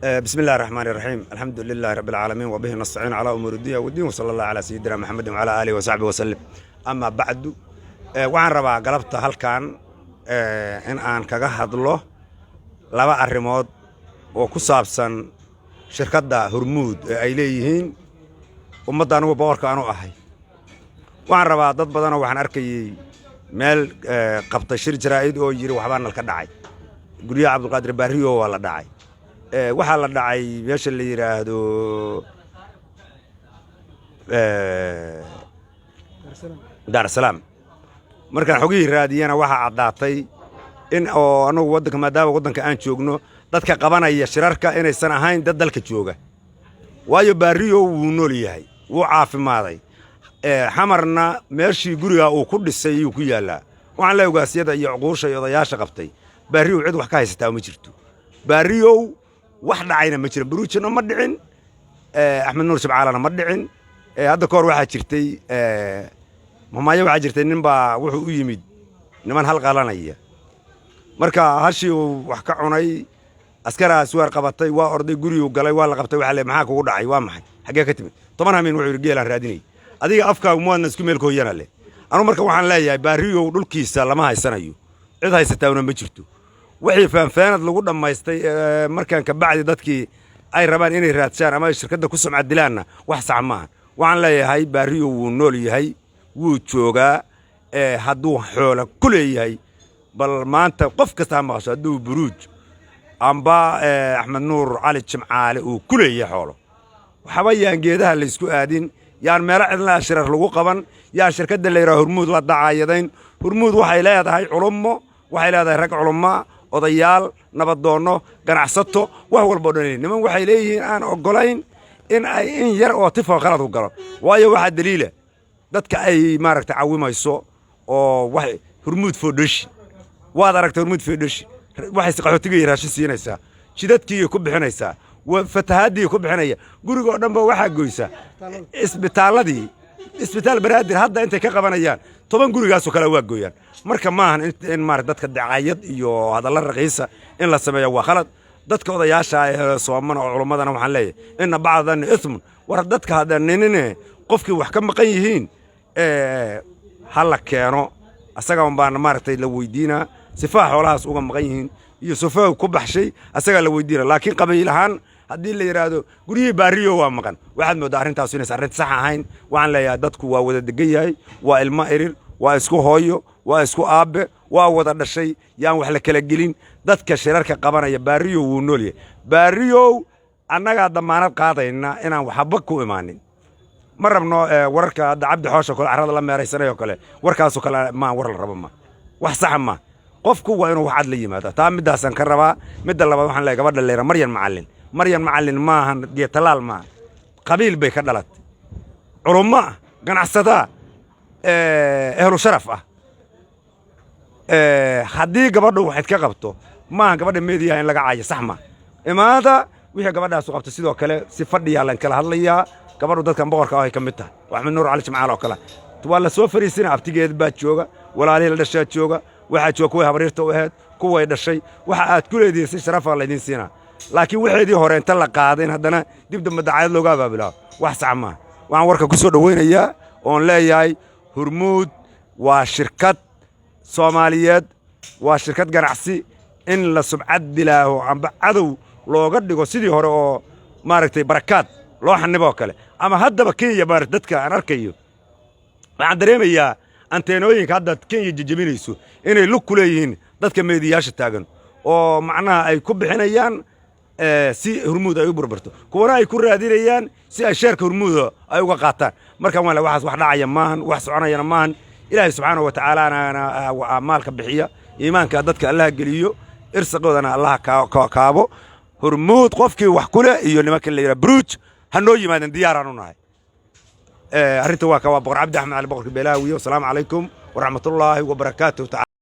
بسم الله الرحمن الرحيم الحمد لله رب العالمين وبه نستعين على أمور الدنيا والدين وصلى الله على سيدنا محمد وعلى آله وصحبه وسلم أما بعد وعن ربع قلبت هل كان إن أن كجهد الله لبع الرماد وكسابسا شركة هرمود إليهين ومدانو وبور كانوا أحي وعن ربع ضد بدنا وعن أركي مال قبط شر جرائد أو يجري وحبان الكدعي قولي عبد القادر باريو ولا داعي waxaa la dhacay meesha la yiraahdo Dar es Salaam markaan xogii raadiyana waxa cadaatay in oo anagu wadanka maadaama wadanka aan joogno dadka qabanaya shirarka inaysan ahayn dad dalka jooga waayo baariyo uu nool yahay uu caafimaaday xamarna meeshii guriga uu ku dhisay uu ku yaalaa waxaan la ogaasiyada iyo cuquusha iyo odayaasha qabtay baariyo cid wax ka haystaa ma jirto baariyo wax dhacayna ma jira buruujina ma dhicin axmed nuur sibcaalana ma dhicin hadda koor waxa jirtay mamaayo waxa jirtay nin baa wuxuu u yimid niman hal qalanaya marka hashii wax ka cunay askaraas weer qabatay waa orday guriga galay waa la qabtay waxa le maxaa kugu dhacay waa maxay xagee ka timid 10 habeen wuxuu geelan raadinay adiga afkaagu moodna isku meel kooyana le anu marka waxaan leeyahay baariyo dhulkiisa lama haysanayo cid haysataawna ma jirto wixii faanfaanad lagu dhamaystay markaan ka bacdi dadkii ay rabaan inay raadsaan ama shirkadda ku sumcad dilaana wax sax maahan waxaan leeyahay baariyo wuu nool yahay wuu joogaa hadduu xoolo ku leeyahay bal maanta qof kasta ma qasho hadduu buruuj amba axmed nuur cali jimcaale uu ku leeyahay xoolo waxba yaan geedaha la isku aadin yaan meelo cidla shirar lagu qaban yaa shirkadda la yiraahdo Hormuud la dacaayadayn Hormuud waxay leedahay culummo waxay leedahay rag culummo odayaal nabadoono ganacsato wax walba dhanay niman waxay leeyihiin aan ogolayn in ay in yar oo tifo khalad u galo waayo waxa daliila dadka ay maaragtay caawimayso oo wax Hormuud Foundation waad aragtay Hormuud Foundation waxay qaxootiga raashin siinaysaa jidadkii ku bixinaysaa fatahaadii ku bixinaya guriga oo dhanba waxa goysa isbitaal baraadir hadda intay ka qabanayaan 10 gurigaas oo kala waa gooyaan marka maahan in maarad dadka dacayad iyo hadalla raqiisa in la sameeyo waa khalad dadka odayaasha ee Soomaaliya oo culumadana waxaan leeyahay in bacdan ism war dadka hada ninine qofkii wax ka maqan yihiin hala keeno asaga baan maartay la weydiina sifaa xoolahaas uga maqan yihiin iyo sifaa ku baxshay asaga la weydiina laakiin qabiilahan haddii la yiraahdo guriyii baariyo waa maqan waxaad moodaa arrintaas inay arrin sax ahayn waxaan leeyahay dadku waa wada degan yahay waa ilma erir waa isku hooyo waa isku aabe waa wada dhashay yaan wax la kala gelin dadka shirarka qabanaya baariyo wuu nool yahay baariyo annaga damaanad qaadayna inaan waxba ku imaanin ma rabno wararka hadda cabdi xoosho kale carrada la meeraysanayo kale warkaas kale ma war la rabo ma wax sax ma qofku waa inuu wax cad la yimaado taa midaasan ka rabaa midda labaad waxaan leeyahay gabadha leeyahay Maryan Macallin maahan geetalaal ma qabiil bay ka dhalatay culummo ganacsada ehlu sharaf haddii gabadhu waxaad ka qabto maahan gabadha meediyaha in laga caayo sax ma imaada wixii gabadhaas u qabto sidoo kale si fadhiya lan kala hadlayaa gabadhu dadkan boqorka ah ay ka mid tahay Axmed Nuur Cali Jimcaale oo kale waa la soo fariisina abtigeed baa jooga walaalihii la dhashay jooga waxa jooga kuwa habriirta u ahayd kuwa dhashay waxa aad ku leedahay si sharaf ah la idin siinaa laakiin wixii hore inta la qaadeen haddana dib dambe dacaayad looga abaabulaa wax sax ma waxaan warka ku soo dhaweynayaa oo leeyahay Hormuud waa shirkad Soomaaliyeed waa shirkad ganacsi in la subcad dilaaho amba cadow looga dhigo sidii hore oo maaragtay barakaad loo xanibo kale ama haddaba Kenya baar dadka aan arkayo waxaan dareemayaa anteenooyinka hadda Kenya jijibinayso inay lug ku leeyihiin dadka meediyaasha taagan oo macnaha ay ku bixinayaan si Hormuud ay u burburto kuwana ay ku raadinayaan si ay sheerka Hormuud ay uga qaataan marka waan la waxaas wax dhacaya maahan wax soconayana maahan ilaahay subxaanahu wa ta'aala ana maalka bixiya iimaanka dadka Allah geliyo irsaaqoodana Allah kaabo Hormuud qofkii wax kule iyo nimanka la yiraahdo Bruj hanoo yimaadeen diyaaraan u nahay arrinta waa ka boqor Cabdi Axmed Ali boqorka Beelaawiyo salaamu calaykum wa rahmatullaahi wa barakaatuh.